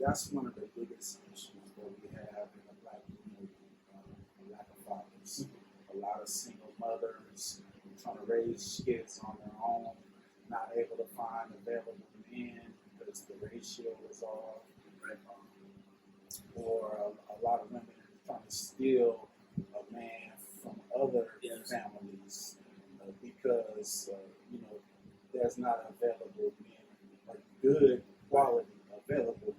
that's one of the biggest issues that we have in the black community, a lack of fathers. A lot of single mothers trying to raise kids on their own, not able to find available men because the ratio is off. Or a lot of women trying to steal a man from other families because there's not available men, like good quality available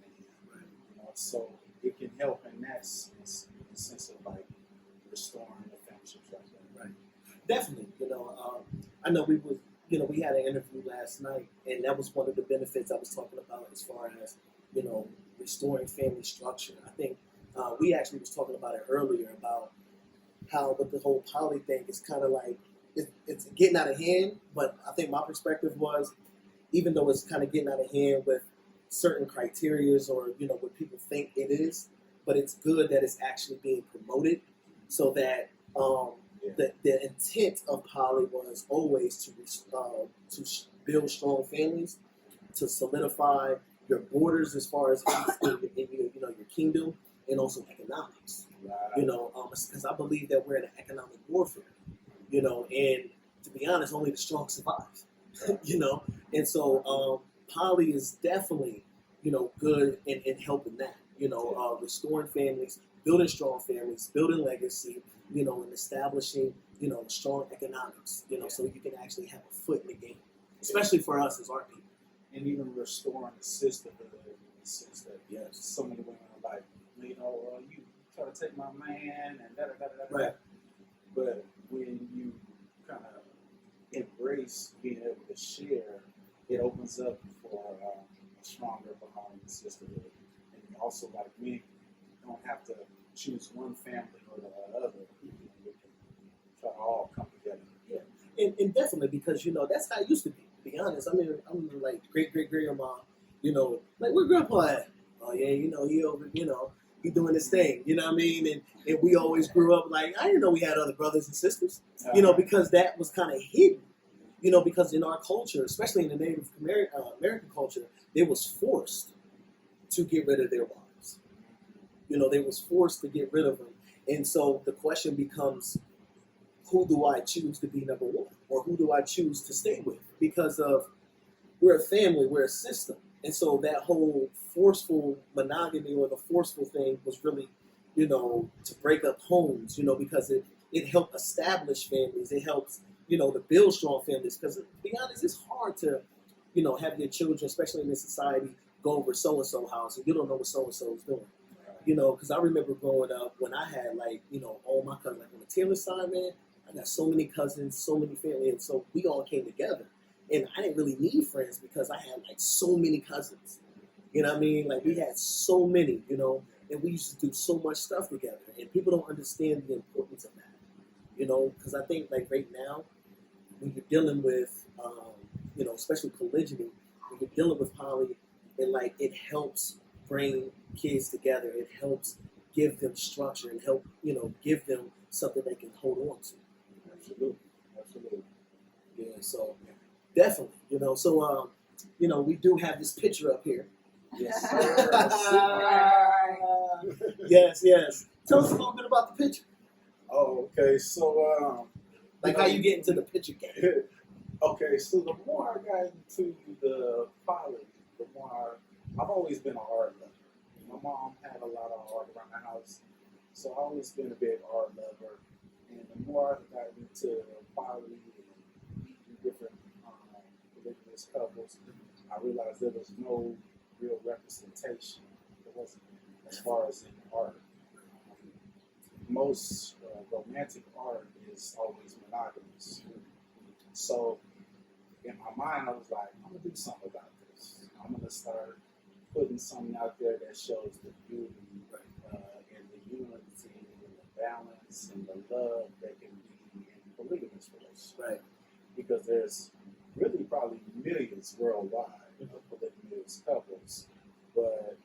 men. So it can help in that sense, in the sense of like restoring the friendships like that. Right. Definitely. I know we had an interview last night, and that was one of the benefits I was talking about as far as restoring family structure. I think we actually was talking about it earlier about how with the whole poly thing, it's kind of like it's getting out of hand. But I think my perspective was, even though it's kind of getting out of hand with certain criterias or what people think it is, but it's good that it's actually being promoted, so that the intent of poly was always to build strong families, to solidify your borders as far as in your kingdom, and also economics. Because I believe that we're in an economic warfare. And to be honest, only the strong survive. And so poly is definitely good in helping that. Restoring families, building strong families, building legacy. And establishing strong economics. So you can actually have a foot in the game, especially for us as our people. And even restoring the sisterhood in the sense that so many women are like, you try to take my man and da-da-da-da-da. Right. But when you kind of embrace being able to share, it opens up for a stronger bond in sisterhood. And also, like, we don't have to choose one family or the other. We can try to all come together. Yeah, and definitely because that's how it used to be. To be honest, I'm like great grandma. Like where grandpa at? Oh yeah, he over. He doing his thing. You know what I mean? And we always grew up like I didn't know we had other brothers and sisters. Because that was kind of hidden. Because in our culture, especially in the Native American culture, they was forced to get rid of their wives. They was forced to get rid of them. And so the question becomes, who do I choose to be number one? Or who do I choose to stay with? Because we're a family, we're a system. And so that whole forceful monogamy or the forceful thing was really, to break up homes, because it helped establish families. It helps, to build strong families. Because to be honest, it's hard to, have your children, especially in this society, go over so-and-so house and you don't know what so-and-so is doing. Because I remember growing up when I had all my cousins, like on the Taylor side, man, I got so many cousins, so many family, and so we all came together. And I didn't really need friends because I had so many cousins. You know what I mean? Like we had so many, and we used to do so much stuff together. And people don't understand the importance of that. Because I think right now, when you're dealing with, especially polygyny, when you're dealing with poly, it helps bring kids together. It helps give them structure and help, give them something they can hold on to. Absolutely. Yeah, so definitely, so we do have this picture up here. Yes. Yes. Tell us a little bit about the picture. Oh, okay. So, how you get into the picture game. Okay, so the more I got into the poly, the more I've always been an art lover. My mom had a lot of art around the house, so I've always been a big art lover. And the more I got into poly and meeting different religious couples, I realized there was no real representation. There wasn't, as far as in art. Most romantic art is always monogamous. So in my mind, I was like, I'm gonna do something about this. I'm gonna start putting something out there that shows the beauty and the unity and the balance and the love that can be in polygamous relationships. Right. Because there's really probably millions worldwide of polygamous couples, but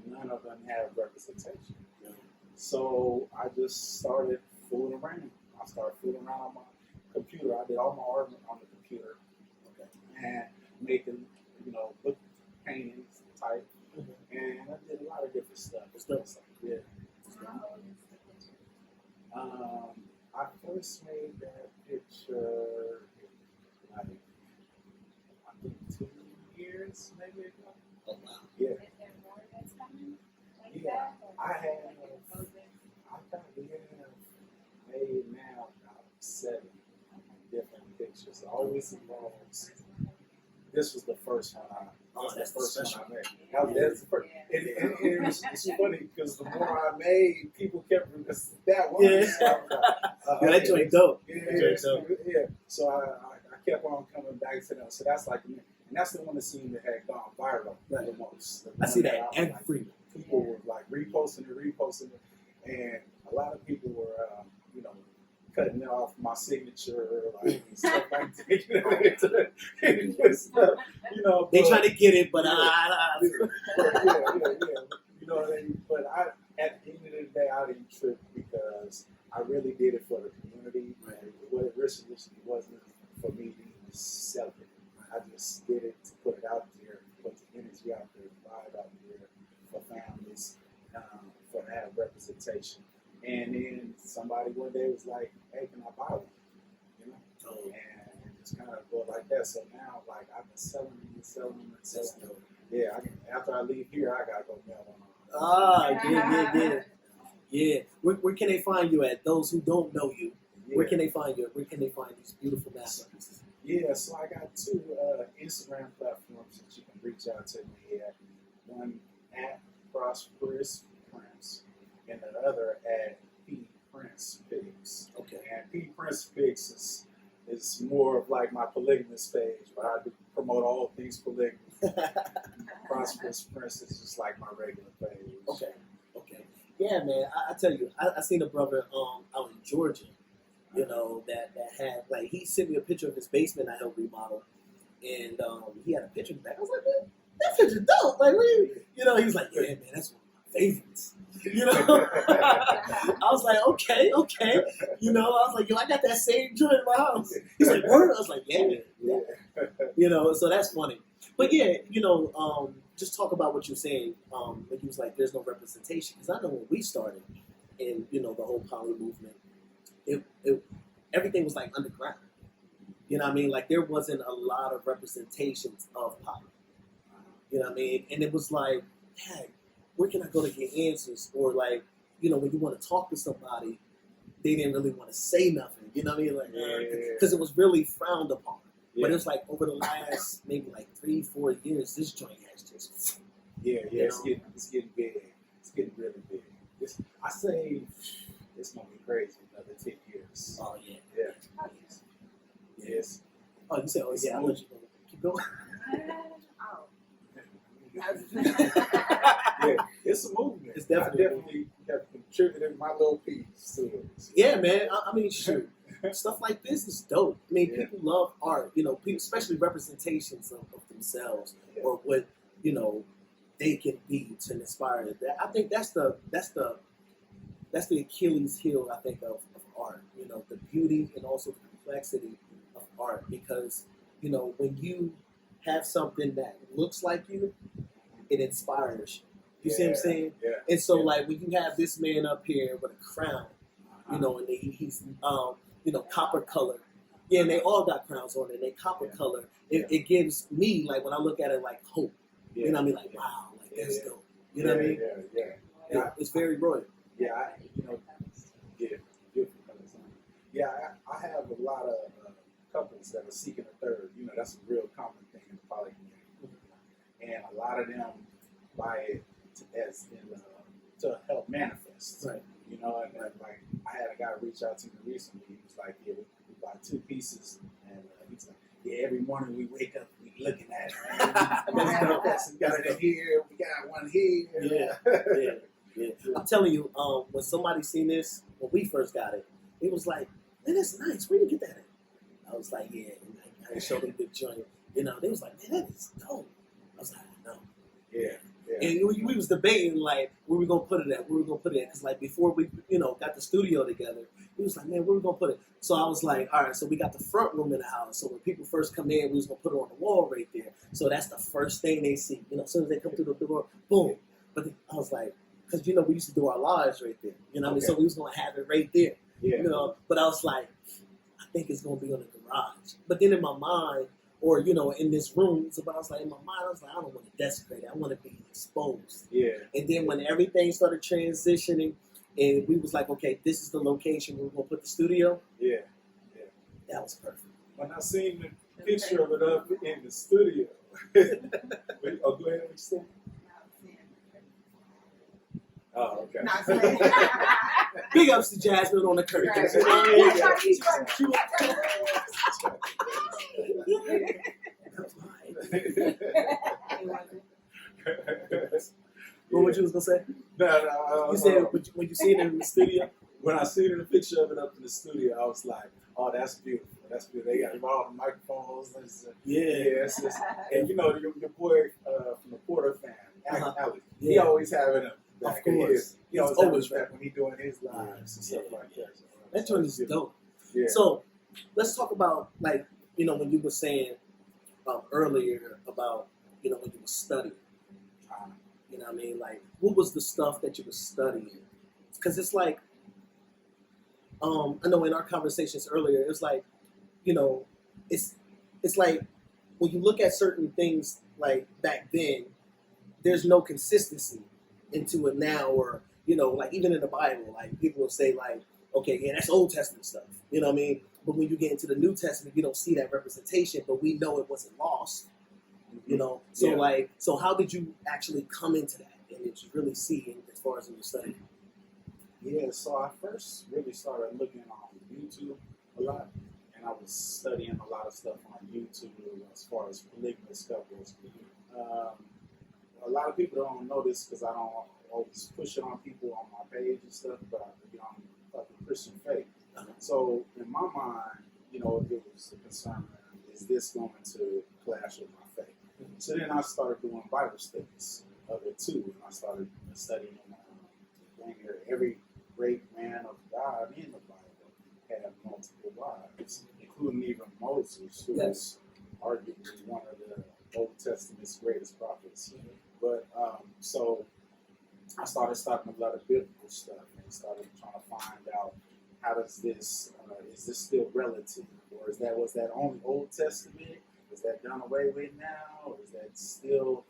none of them have representation. So I just started fooling around. I started fooling around on my computer. I did all my art on the computer and making, book paintings type. And I did a lot of different stuff. Yeah. I first made that picture like I think 2 years maybe ago. Oh wow. Yeah. Is there more that's coming? Like Yeah. that? Or I probably have made now about 7 different pictures. Always involves. This was the first one That's the first one I made. That's the first. And it's funny because the more I made, people kept that one. Yeah. So I was like, Yeah, that joint dope. Yeah. So I kept on coming back to them. So that's like, and that's the one that seemed to have gone viral the most. I see that I was every. like, people were like reposting it, and a lot of people were, cutting it off my signature, like stuff like that. They trying to get it, but yeah. You know what I mean? But at the end of the day, I didn't trip because I really did it for the community. Right. What it originally wasn't for me to sell it. I just did it to put it out there, put the energy out there, vibe out there for families, for that representation. And then somebody one day was like, "Hey, can I buy one?" You know, and it's kind of go like that. So now, like, I've been selling them. Yeah, after I leave here, I gotta go mail them. Yeah. Where can they find you at? Those who don't know you, Yeah. where can they find you? Where can they find these beautiful masterpieces? Yeah, so I got 2 Instagram platforms that you can reach out to me at. One at Prosperous Prince, and the other at P Prince Pigs. Okay. And P Prince Pigs is more of like my polygamous page, where I promote all things polygamous. Prosperous Prince is just like my regular page. Okay. Yeah, man. I tell you, I seen a brother out in Georgia, that had, like, he sent me a picture of his basement I helped remodel, and he had a picture in the back. I was like, man, that picture dope. Like, he was like, yeah, man, that's one of my favorites. I was like, okay. I was like, yo, I got that same joint in my house. He's like, word? I was like, yeah. So that's funny. But yeah, just talk about what you're saying. When you was like, there's no representation. Because I know when we started in, the whole poly movement, it everything was like underground. You know what I mean? Like, there wasn't a lot of representations of poly. You know what I mean? And it was like, dang, where can I go to get answers? Or like, when you want to talk to somebody, they didn't really want to say nothing. You know what I mean? Like, because it was really frowned upon. But it's like over the last maybe like 3-4 years, this joint has just it's getting big. It's getting really big. I say it's gonna be crazy another 10 years. Oh yeah. Yes. Oh, you said, oh yeah. I'll let you go. Keep going. Yeah, it's a movement. It's definitely have contributed my little piece to it. Yeah, man. I mean, shoot. Stuff like this is dope. I mean, people love art. People, especially representations of themselves or what they can be to inspire. That I think that's the Achilles heel. I think of art. The beauty and also the complexity of art. Because when you have something that looks like you, it inspires you. You see what I'm saying? Yeah. And so, like, when you have this man up here with a crown, and he's copper color. Yeah, and they all got crowns on it. They copper color. It gives me, like, when I look at it, like, hope. You know what I mean? Like, wow, like, that's dope. You know what I mean? Yeah. It's very royal. Yeah, beautiful colors. Yeah, I have a lot of couples that are seeking a third. That's a real common thing in the poly community. And a lot of them buy it to help manifest. Right. And like, I had a guy reach out to me recently. He was like, yeah, we bought 2 pieces. And he's like, yeah, every morning we wake up, we looking at it. We got it here, we got one here. Yeah. I'm telling you, when somebody seen this, when we first got it, it was like, man, that's nice. Where you get that at? I was like, yeah. And I showed them the joint. They was like, man, that is dope. I was like, I know. Yeah. And we was debating, like, where we gonna put it at? Where we gonna put it at? Because like before we, got the studio together, we was like, man, where we gonna put it? So I was like, all right, so we got the front room in the house. So when people first come in, we was gonna put it on the wall right there. So that's the first thing they see. As soon as they come through the door, boom. But then I was like, because we used to do our lives right there. You know what I mean? So we was gonna have it right there. Yeah. But I was like, I think it's gonna be on the garage. But then in my mind, or in this room, so but I was like, in my mind, I was like, I don't want to desecrate it. I want to be exposed. Yeah. And then when everything started transitioning, and we was like, okay, this is the location where we're gonna put the studio. Yeah. That was perfect. When I seen the picture of it up in the studio, go ahead, what you say? Oh, okay. Big ups to Jasmine on the curtains. What was you was gonna say? No, You said when you seen it in the studio. When I seen the picture of it up in the studio, I was like, "Oh, that's beautiful. That's beautiful." They got all the microphones. And your boy from the Porter fan, Alex, he always have it up. Of course, He always back when he doing his lives and stuff like that. So, that joint is dope. Yeah. So let's talk about when you were saying earlier about when you were studying. You know what I mean? Like, what was the stuff that you were studying? Because it's like, I know in our conversations earlier, it's like, it's like when you look at certain things like back then, there's no consistency into it now, or like even in the Bible, like people will say like, okay, yeah, that's Old Testament stuff. You know what I mean? But when you get into the New Testament, you don't see that representation, but we know it wasn't lost. So how did you actually come into that, and did you really see as far as in your study? Yeah, so I first really started looking on YouTube a lot, and I was studying a lot of stuff on YouTube as far as polygamous couples. A lot of people don't know this because I don't always push it on people on my page and stuff, but I'm fucking Christian faith. So in my mind, it was a concern, is this going to clash with my faith? So then I started doing Bible studies of it too, and I started studying every great man of God in the Bible had multiple wives, including even Moses, who was arguably one of the Old Testament's greatest prophets. But so I started studying a lot of biblical stuff and started trying to find out how does this is this still relative, or was that only Old Testament? Is that done away with now, or is that still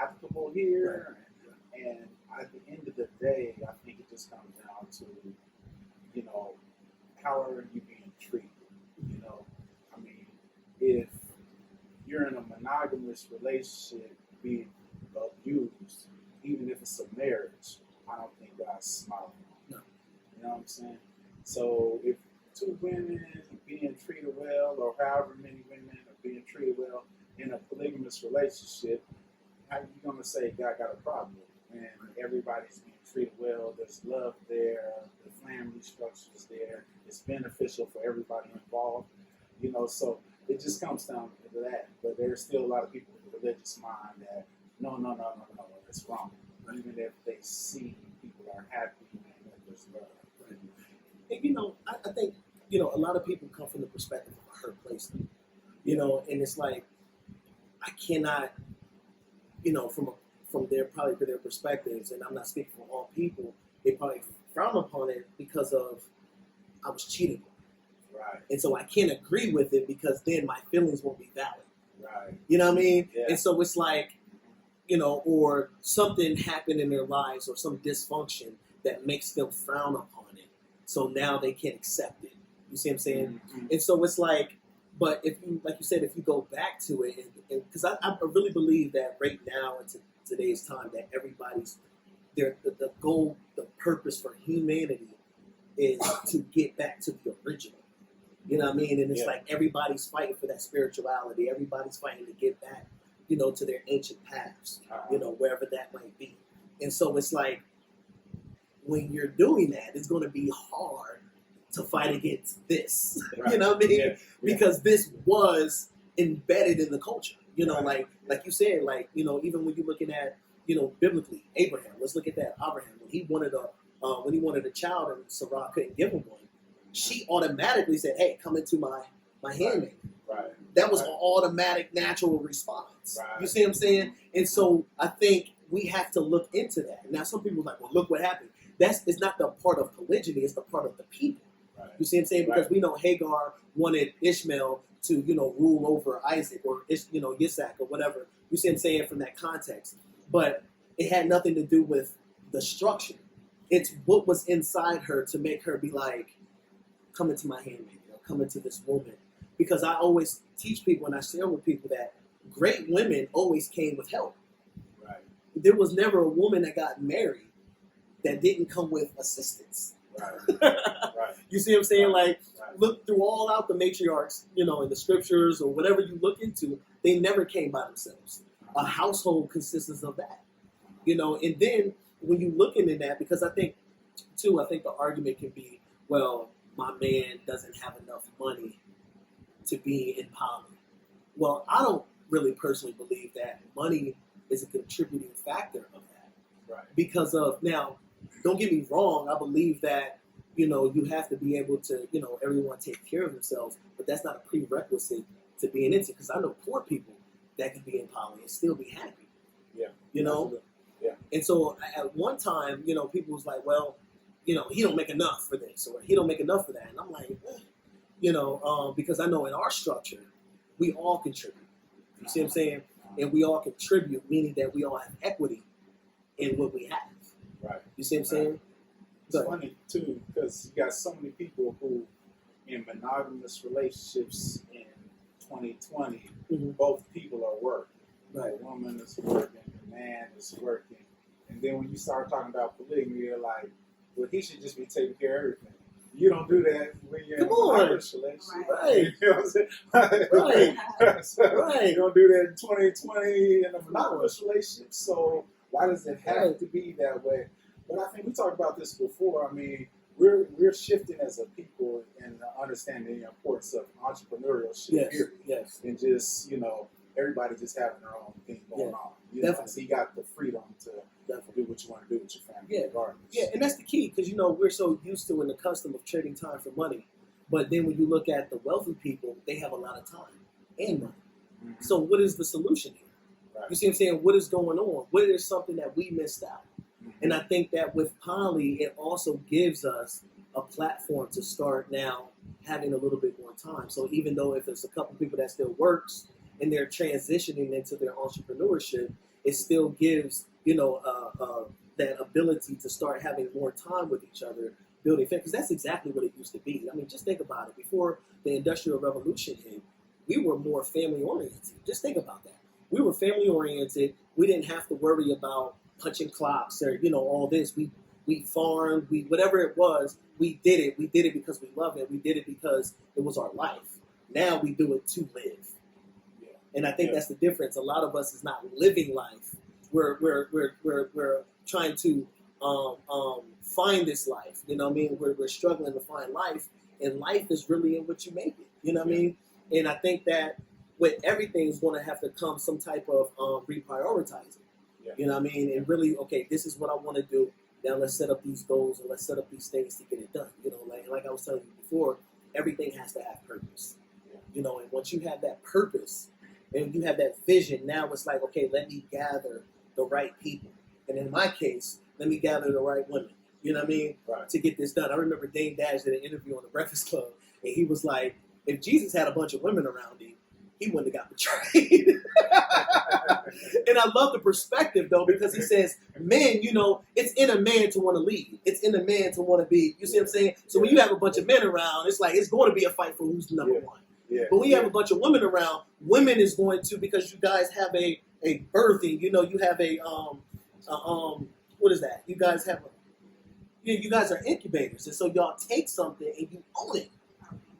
applicable here? And at the end of the day, I think it just comes down to, how are you being treated? I mean, if you're in a monogamous relationship being abused, even if it's a marriage, I don't think God's smiling. No. You know what I'm saying? So if two women being treated well, or however many women are being treated well in a polygamous relationship, how are you going to say God got a problem with it? And everybody's being treated well, there's love there, the family structure is there, it's beneficial for everybody involved, so it just comes down to that. But there's still a lot of people with a religious mind that, no, it's wrong. Even if they see people are happy and there's love. And I think, a lot of people come from the perspective of a hurt place, and it's like, I cannot, from their perspectives, and I'm not speaking for all people, they probably frown upon it because of I was cheated on. Right. And so I can't agree with it because then my feelings won't be valid. Right. You know what I mean? Yeah. And so it's like, or something happened in their lives or some dysfunction that makes them frown upon it. So now they can't accept it. You see what I'm saying? Mm-hmm. And so it's like, but if you, like you said, if you go back to it, and because I really believe that right now in today's time that everybody's, the goal, the purpose for humanity is to get back to the original. You know what I mean? And it's like everybody's fighting for that spirituality. Everybody's fighting to get back, to their ancient paths, wherever that might be. And so it's like, when you're doing that, it's going to be hard to fight against this. Right. You know what I mean? Yeah. Because this was embedded in the culture. Right. Like you said, even when you're looking at, biblically, Abraham. Let's look at that. Abraham, when he wanted a child and Sarah couldn't give him one, she automatically said, "Hey, come into my handmaid." Right. That was an automatic, natural response. Right. You see what I'm saying? And so I think we have to look into that. Now, some people are like, "Well, look what happened." It's not the part of polygyny; it's the part of the people. Right. You see what I'm saying? Because we know Hagar wanted Ishmael to, rule over Isaac or Yitzhak or whatever. You see what I'm saying from that context, but it had nothing to do with the structure. It's what was inside her to make her be like, "Come into my handmaid," or "Come into this woman." Because I always teach people and I share with people that great women always came with help. Right. There was never a woman that got married that didn't come with assistance. Right. Right. You see what I'm saying? Like, Right. look through all out the matriarchs, in the scriptures or whatever you look into, they never came by themselves. A household consists of that. And then when you look into that, because I think the argument can be, well, my man doesn't have enough money to be in poly. Well, I don't really personally believe that money is a contributing factor of that. Right. Because of, now, don't get me wrong, I believe that, you have to be able to, everyone take care of themselves, but that's not a prerequisite to being into, because I know poor people that can be in poly and still be happy. Yeah. Yeah. And so at one time, people was like, well, he don't make enough for this, or he don't make enough for that. And I'm like, because I know in our structure, we all contribute. You see what I'm saying? And we all contribute, meaning that we all have equity in what we have. Right. You see what I'm saying? It's funny too, because you got so many people who, in monogamous relationships in 2020, both people are working. Right. The woman is working, the man is working, and then when you start talking about polygamy, you're like, well, he should just be taking care of everything. You don't do that when you're in a monogamous relationship. Right. You know what I'm saying? Right. So Right. You don't do that in 2020 in a monogamous relationship. So why does it have to be that way? But I think we talked about this before. I mean, we're shifting as a people in understanding the importance of entrepreneurship. Yes. Period. Yes. And just, everybody just having their own thing going on. Definitely. So you got the freedom to do what you want to do with your family, regardless. Yeah, and that's the key, because we're so used to and accustomed of trading time for money. But then when you look at the wealthy people, they have a lot of time and money. Mm-hmm. So what is the solution here? Right. You see what I'm saying? What is going on? What is something that we missed out? Mm-hmm. And I think that with poly, it also gives us a platform to start now having a little bit more time. So even though if there's a couple people that still works and they're transitioning into their entrepreneurship, it still gives, that ability to start having more time with each other, building family, because that's exactly what it used to be. I mean, just think about it. Before the Industrial Revolution hit, we were more family-oriented. Just think about that. We were family-oriented. We didn't have to worry about punching clocks or, all this. We farmed. Whatever it was, we did it. We did it because we love it. We did it because it was our life. Now we do it to live. Yeah. And I think that's the difference. A lot of us is not living life. We're trying to find this life. You know what I mean? We're struggling to find life, and life is really in what you make it. You know what I mean? And I think that with everything is going to have to come some type of reprioritizing. Yeah. You know what I mean? And really, okay, this is what I want to do. Now let's set up these goals and let's set up these things to get it done. Like I was telling you before, everything has to have purpose. And once you have that purpose and you have that vision, now it's like, okay, let me gather the right people. And in my case, let me gather the right women. You know what I mean? Right. To get this done. I remember Dane Dash did an interview on the Breakfast Club, and he was like, if Jesus had a bunch of women around him, he wouldn't have got betrayed. And I love the perspective, though, because he says, men, it's in a man to want to lead. It's in a man to want to be, you see what I'm saying? So when you have a bunch of men around, it's like, it's going to be a fight for who's number one. Yeah. But when you have a bunch of women around, women is going to, because you guys have a birthing, you have what is that? You guys have you guys are incubators. And so y'all take something and you own it.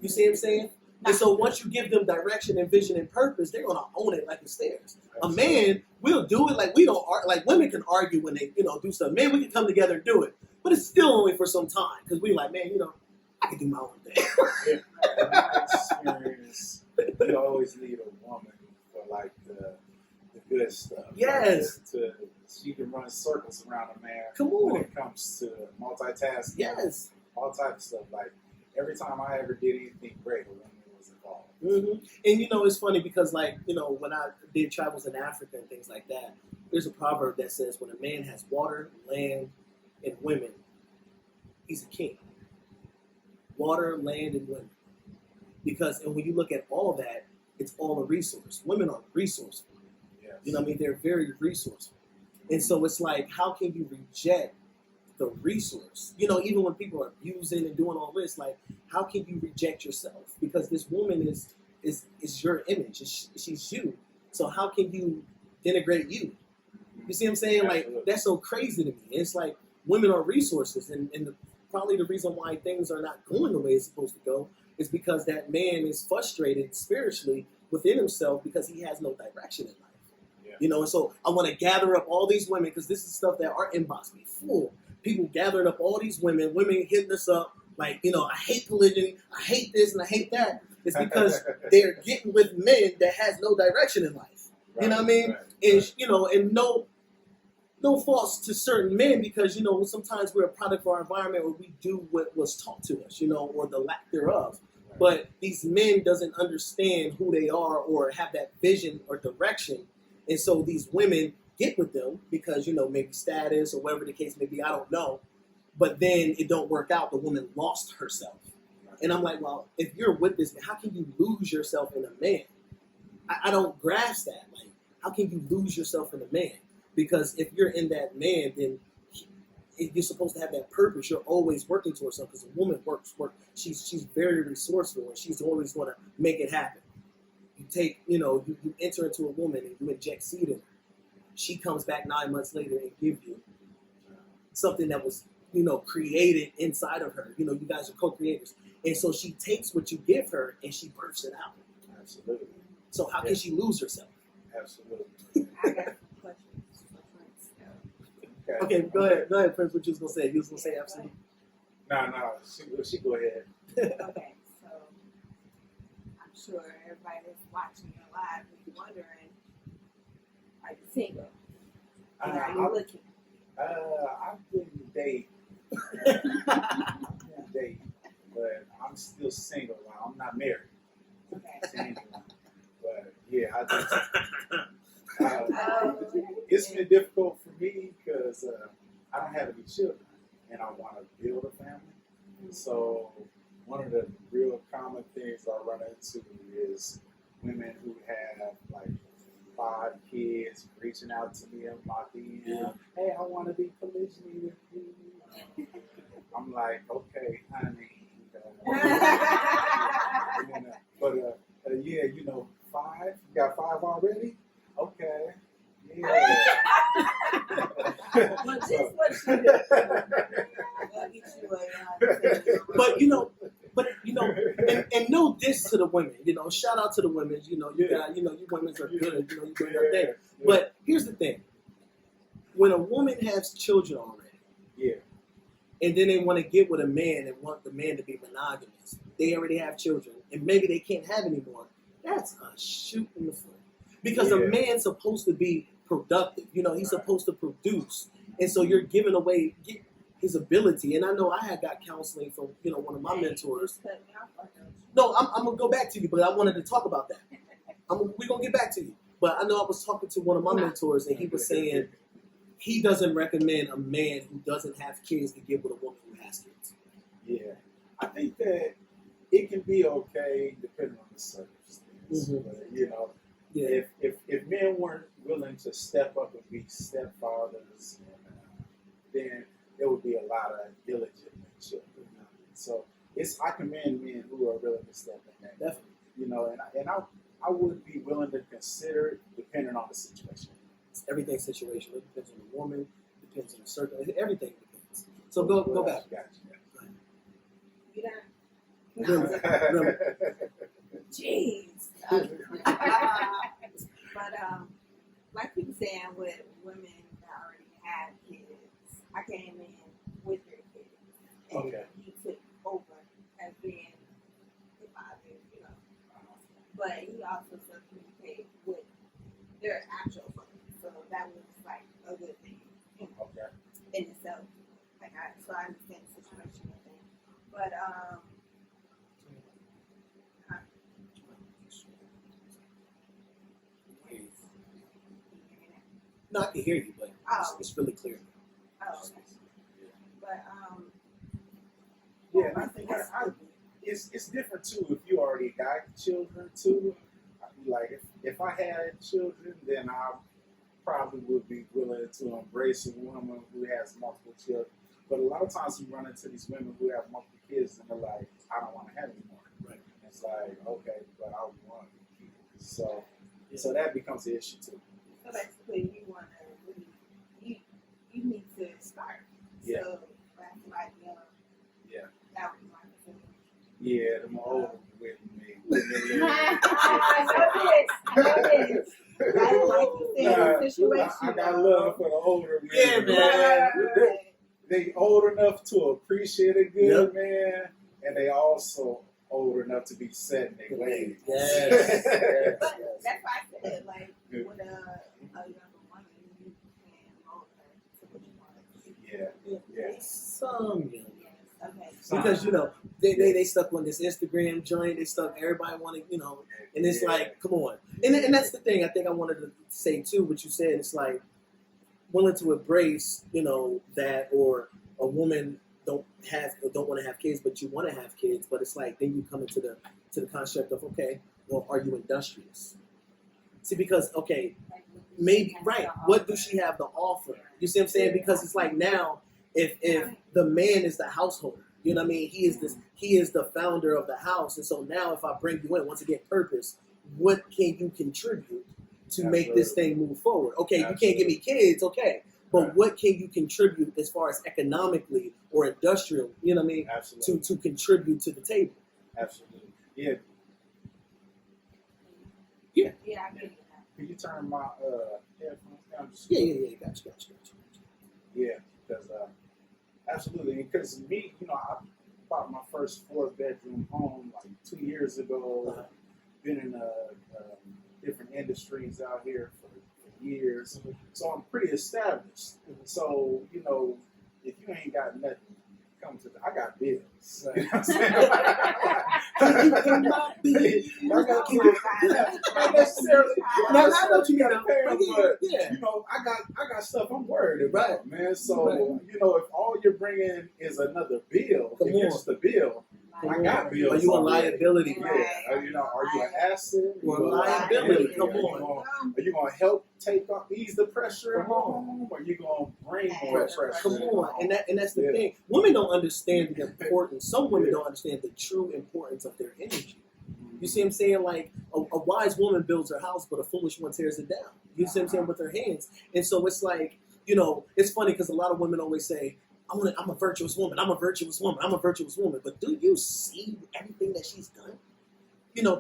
You see what I'm saying? And so once you give them direction and vision and purpose, they're gonna own it like it's theirs. A man will do it like we don't like women can argue when they do stuff. Man, we can come together and do it, but it's still only for some time because we like, man, I can do my own thing. In my experience, you always need a woman for like the good stuff. Yes. Right? To she can run circles around a man. Come on. When it comes to multitasking. Yes. All types of stuff. Like every time I ever did anything great, a woman was involved. Mm-hmm. And you know, it's funny because, like, you know, when I did travels in Africa and things like that, there's a proverb that says, when a man has water, land, and women, he's a king. Water, land, and women. Because, and when you look at all that, it's all a resource. Women are resourceful. Yes. You know what I mean? They're very resourceful. And so it's like, how can you reject the resource? You know, even when people are abusing and doing all this, like, how can you reject yourself? Because this woman is your image. She's you. So how can you denigrate you? You see what I'm saying? Absolutely. Like, that's so crazy to me. It's like women are resources, and probably the reason why things are not going the way it's supposed to go is because that man is frustrated spiritually within himself because he has no direction in life. Yeah. You know, and so I want to gather up all these women because this is stuff that our inbox be full. People gathering up all these women hitting us up like, you know, I hate polygyny, I hate this and I hate that. It's because they're getting with men that has no direction in life. Right, you know what I mean? right. And you know, and no faults to certain men because, you know, sometimes we're a product of our environment or we do what was taught to us, you know, or the lack thereof. Right. But these men doesn't understand who they are or have that vision or direction. And so these women get with them because, you know, maybe status or whatever the case may be, I don't know. But then it don't work out. The woman lost herself. And I'm like, well, if you're with this man, how can you lose yourself in a man? I don't grasp that. Like, how can you lose yourself in a man? Because if you're in that man, then you're supposed to have that purpose. You're always working towards something. Because a woman works. She's very resourceful, and she's always going to make it happen. You take, you know, you enter into a woman and you inject seed in her. She comes back 9 months later and gives you something that was, you know, created inside of her. You know, you guys are co-creators. And so she takes what you give her and she births it out. Absolutely. So how can she lose herself? Absolutely. I got some questions for Prince. Okay, go ahead, Prince. What you was gonna say? You was gonna say absolutely. No, she go ahead. Okay, so I'm sure everybody that's watching your live is wondering, are you single? And are you looking? I've been dating. But I'm still single. I'm not married. Okay. To anyone. But yeah, it's been difficult for me because I don't have any children and I want to build a family. So one of the real common things I run into is women who have like 5 kids reaching out to me in my DM. Hey, I want to be polygyny with you. I'm like, okay, honey. Yeah, you know, 5. You got 5 already? Okay. Yeah. Well, just what you do. I'll get you a, But you know, and no diss to the women. You know, shout out to the women. You know, you women are good. You know, you bring up there. But here's the thing: when a woman has children already, yeah, and then they want to get with a man and want the man to be monogamous, they already have children, and maybe they can't have any more. That's a shoot in the foot. Because a man's supposed to be productive. You know, he's supposed to produce. And so you're giving away his ability. And I know I had got counseling from, you know, one of my mentors. No, I'm going to go back to you, but I wanted to talk about that. We're going to get back to you. But I know I was talking to one of my mentors, and he was saying he doesn't recommend a man who doesn't have kids to get with a woman who has kids. Yeah. I think that it can be okay depending on the circumstance. Mm-hmm. But, you know, Yeah. if men weren't willing to step up and be stepfathers, then there would be a lot of illegitimate children. So I commend men who are willing to step in there. Definitely. You know, and I would be willing to consider it depending on the situation. It's everything's situational. It depends on the woman, it depends on the circle, everything depends. So go back. Gotcha. You done? Really. Jeez. But like you were saying, with women that already have kids, I came in with your kids, and Okay. he took over as being the father, you know. But he also still communicated with their actual father, so that was like a good thing. No, I can hear you, but it's really clear. Oh, okay. But Yeah, and I think it's different too. If you already got children too, I'd be like, if I had children, then I probably would be willing to embrace a woman who has multiple children. But a lot of times you run into these women who have multiple kids and they're like, I don't want to have any more. Right. It's like, okay, but I want kids. So that becomes an issue too. so basically, you want to you need to start. Yeah. So that's like Yeah. that was my decision. Yeah, the more older with me. That's like you said, situation. I got love for the older men. Yeah, man. They old enough to appreciate a good man, and they also old enough to be set in their ways. Yes. But that's why I said, like, with a younger woman, you can mold her to what you want her to be. Yeah. Some, Yes, okay. because they stuck on this Instagram joint. They stuck. Everybody wanted, and it's like, come on. And that's the thing. I think I wanted to say too. What you said. It's like willing to embrace, that, or a woman don't want to have kids, but you want to have kids. But it's like then you come into the construct of, okay, well, are you industrious? See, because maybe right. What does she have to offer? You see what I'm saying? Because it's like now, if the man is the householder, you know what I mean? He is the founder of the house, and so now if I bring you in, once again, purpose, what can you contribute to make this thing move forward? Okay, you can't give me kids, okay, but what can you contribute as far as economically or industrial? You know what I mean? Absolutely. To contribute to the table. Absolutely. Yeah. Yeah, I get it. Can you turn my headphones down? Yeah. Gotcha. Yeah, because absolutely. Because me, I bought my first 4-bedroom home like 2 years ago. Been in different industries out here for years, so I'm pretty established. So if you ain't got nothing, come to I got bills. You know what I'm saying? Not necessarily. No, I know what you mean. But I got stuff I'm worried about, man. So if all you're bringing is another bill, if it's just a bill, I got bills. Are you a liability? Yeah. Are you an asset? Or a liability? Come on. Are you gonna help ease the pressure at home? Or are you gonna bring more pressure? Come on, and that's the thing. Women don't understand the importance. Some women don't understand the true importance of their energy. You see what I'm saying? Like a wise woman builds her house, but a foolish one tears it down. You see what I'm saying? With her hands. And so it's like, it's funny because a lot of women always say, I'm a virtuous woman. I'm a virtuous woman. I'm a virtuous woman. But do you see everything that she's done?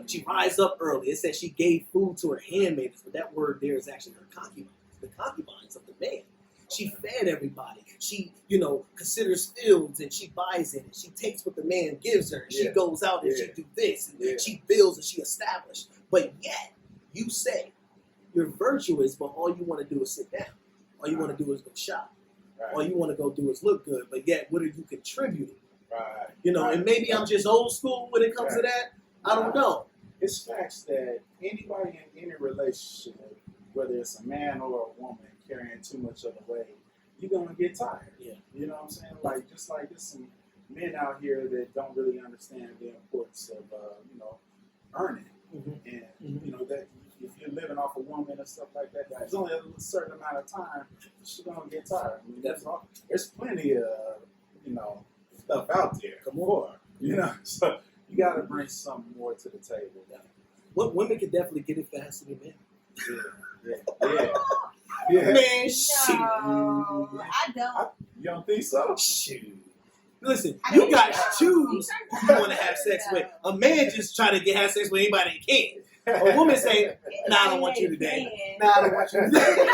She rise up early. It says she gave food to her handmaidens, but that word there is actually her concubines, the concubines of the man. She fed everybody. She, considers fields and she buys it. And she takes what the man gives her. And she goes out and she do this. And she builds and she established. But yet, you say you're virtuous, but all you want to do is sit down. All you want to do is go shop. Right. All you want to go do is look good. But yet, what are you contributing? Right. And maybe I'm just old school when it comes to that. I don't know. It's facts that anybody in any relationship, whether it's a man or a woman, carrying too much of the weight, you're gonna get tired. Yeah. You know what I'm saying? Like there's some men out here that don't really understand the importance of earning, and that if you're living off a woman and stuff like that, there's only a certain amount of time she's gonna get tired. I mean, there's plenty of stuff out there. Come on, so. You got to bring something more to the table. What women can definitely get it faster than men. Yeah. Man, No, I don't. You don't think so? Shoot. Listen, you got to choose who you want to have sex with. A man just try to have sex with anybody he can. A woman say, "Nah, I don't want you today. Nah, I don't want you today."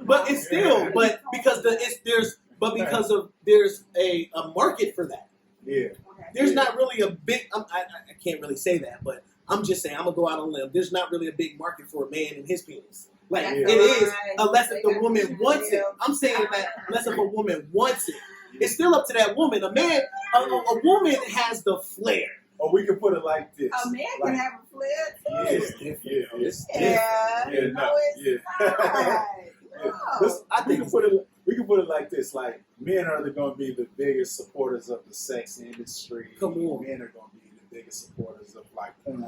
But it's still, because there's a market for that. Yeah. There's not really a big. I can't really say that, but I'm just saying I'm gonna go out on a limb. There's not really a big market for a man and his penis. Like it is, unless if the woman wants it. I'm saying that unless if a woman wants it. It's still up to that woman. A man, a woman has the flair. Or we can put it like this. A man can have a flair too. Yeah, it's different. I think we can put it like this: like men are going to be the biggest supporters of the sex industry. Come on, men are going to be the biggest supporters of like porn,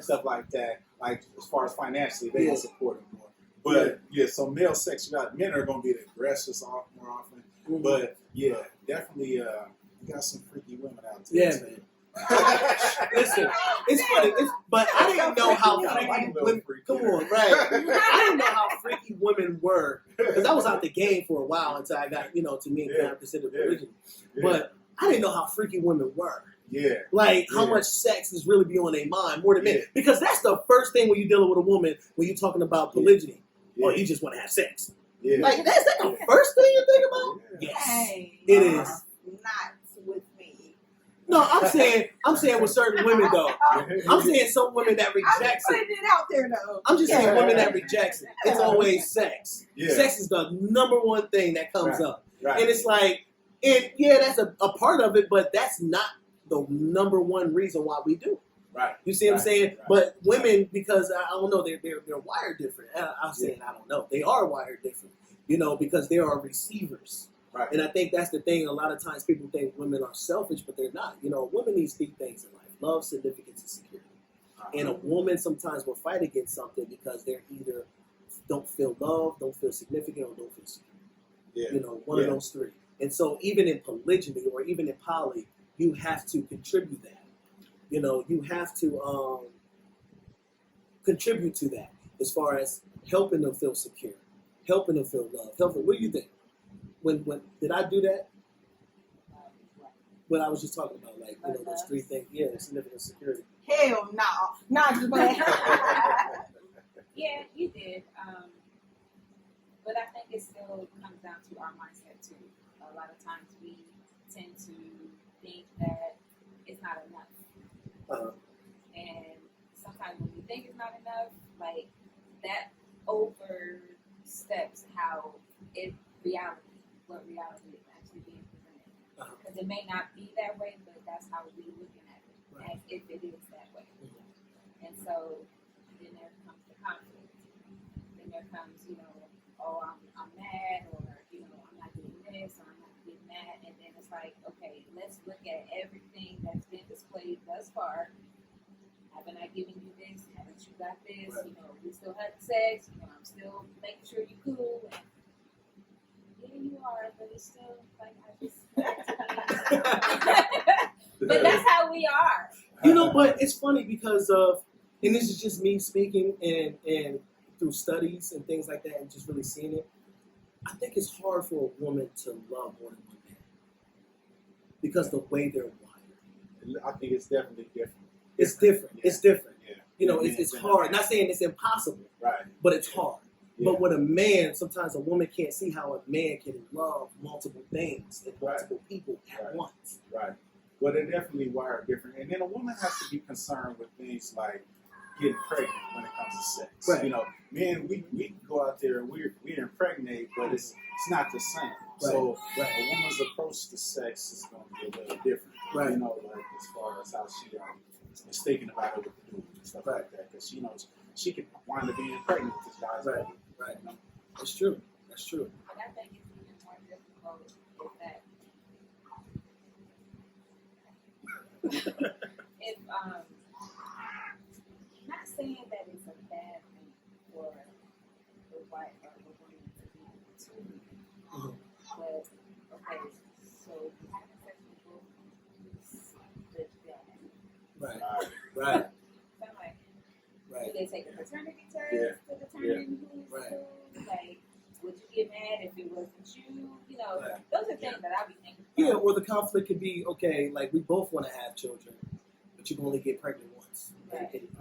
stuff like that. Like as far as financially, they can support it more. But so male sexuality, men are going to be the aggressors more often. Mm-hmm. But definitely, you got some freaky women out there. Yeah, man. Listen, it's funny, but I didn't know how freaky women. Come on, right? I didn't know how freaky women were because I was out the game for a while until I got, to me and I considered religion. But I didn't know how freaky women were. Yeah. Like how much sex is really be on their mind more than men. Because that's the first thing when you're dealing with a woman when you're talking about polygyny. Or you just want to have sex. Yeah. Like that's the first thing you think about? Yes. Hey, it is. Not with me. No, I'm saying with certain women though. I'm saying some women that reject it. I'm putting it out there though. I'm just saying women that reject it. It's always sex. Yeah. Sex is the number one thing that comes up. Right. And it's like, that's a part of it, but that's not the number one reason why we do it. Right. You see what I'm saying? Right. But women, because I don't know, they're wired different. I'm saying I don't know. They are wired different, because they are receivers. Right. And I think that's the thing. A lot of times people think women are selfish, but they're not. Women need three things in life: love, significance, and security. And a woman sometimes will fight against something because they're either don't feel loved, don't feel significant, or don't feel secure. Yeah. One of those three. And so even in polygyny or even in poly, you have to contribute that. You have to contribute to that as far as helping them feel secure, helping them feel loved. What do you think? When did I do that? What I was just talking about, like those three things. Yeah, significant security. Hell no, not just playing. Yeah, you did. But I think it still comes down to our mindset too. A lot of times we tend to think that it's not enough. And sometimes when we think it's not enough, like that oversteps what reality is actually being presented. Because it may not be that way, but that's how we're looking at it, as if it is that way. And so then there comes the conflict. Then there comes, I'm mad, or I'm not getting this, or I'm not getting that, and then it's like, okay, let's look at everything that's been displayed thus far. Haven't I given you this? Haven't you got this? We still had sex. I'm still making sure you're cool. And yeah, you are, but it's still like I just. But that's how we are. But it's funny because of, and this is just me speaking and through studies and things like that, and just really seeing it. I think it's hard for a woman to love more than one man because the way they're wired. I think it's definitely different. It's different. Yeah. It's different. Yeah. It's hard. Not saying it's impossible, right? But it's hard. Yeah. But with a man, sometimes a woman can't see how a man can love multiple things and multiple people at once. Right. Well, they're definitely wired different. And then a woman has to be concerned with things like getting pregnant when it comes to sex. Right. Men, we go out there and we impregnate, but it's not the same. Right. So a woman's approach to sex is going to be a little different. Right. Like as far as how she is thinking about it with the dude and stuff like that. Because she knows she could wind up being pregnant with this guy's right. Right. That's true. That's true. And I think it's even more difficult with that. If not saying that it's a bad thing for the wife or the woman to be two, but okay, so you having sex with both the dad. Right. So I'm like, do they take a paternity test to determine who's who? Like, would you get mad if it wasn't you? Those are things that I be thinking. Yeah, or the conflict could be, okay, like we both want to have children, but you can only get pregnant once.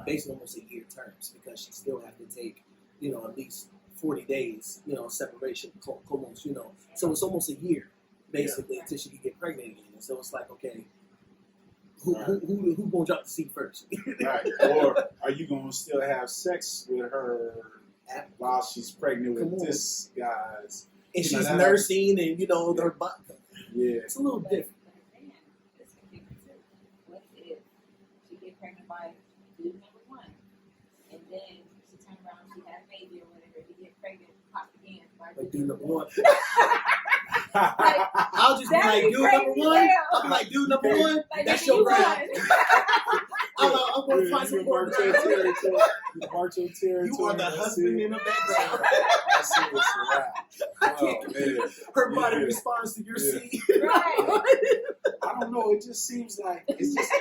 Based on almost a year terms, because she still have to take, at least 40 days, separation, almost, So it's almost a year, basically, until she can get pregnant again. And so it's like, okay, who gonna drop the seat first? Right. Or are you gonna still have sex with her while she's pregnant with this guy's? And she's nursing, and her body. Yeah. It's a little different. But man, this can be too. What if she get pregnant by dude number one, and then she turn around, she had a baby or whatever, he get pregnant, pop again by Like dude dude number one. Like, I'll just be that'd like, be dude crazy number as one. hell. I'll be like, dude number one. Like, That's nigga, your you ground. won. I'm going to find some more march your ground. territory. You march your territory. You are the that's husband it. in the background. That's it. It's a wrap. I Oh, can't man. Her body Yeah. responds to your Yeah. seed. Right. I don't know. It just seems like it's just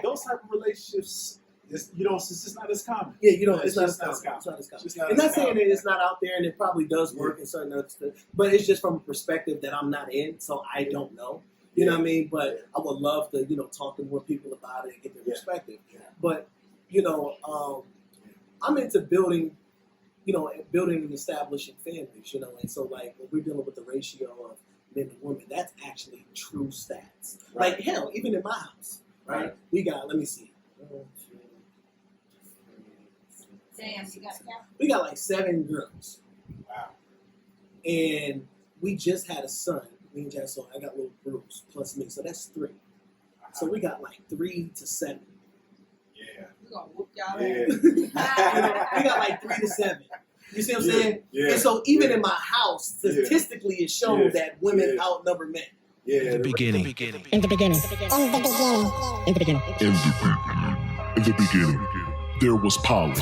those type of relationships. It's just not as common. Yeah, you know, it's not as just not common. as It's not as common. Just not And as not saying common. that it's not out there, and it probably does work in certain other stuff, but it's just from a perspective that I'm not in, so I don't know. You know what I mean? But I would love to, talk to more people about it and get their perspective. Yeah. But, I'm into building and establishing families, and so like when we're dealing with the ratio of men to women, that's actually true stats. Right. Like hell, even in my house, right? We got, let me see. 1, 2, 3, Damn, you got a count? we got like 7 girls. Wow. And we just had a son. Me and Jasmine, I got little Bruce plus me, so that's 3. So we got like 3 to 7. Yeah. We're gonna whoop y'all Yeah. We got like 3 to 7. You see what I'm Yeah, saying? yeah, And so even yeah. in my house, Yeah. statistically, it's shown Yeah. that women Yeah. outnumber men. Yeah. The beginning. In the beginning. In the beginning. In the beginning. In the beginning, there was Polly.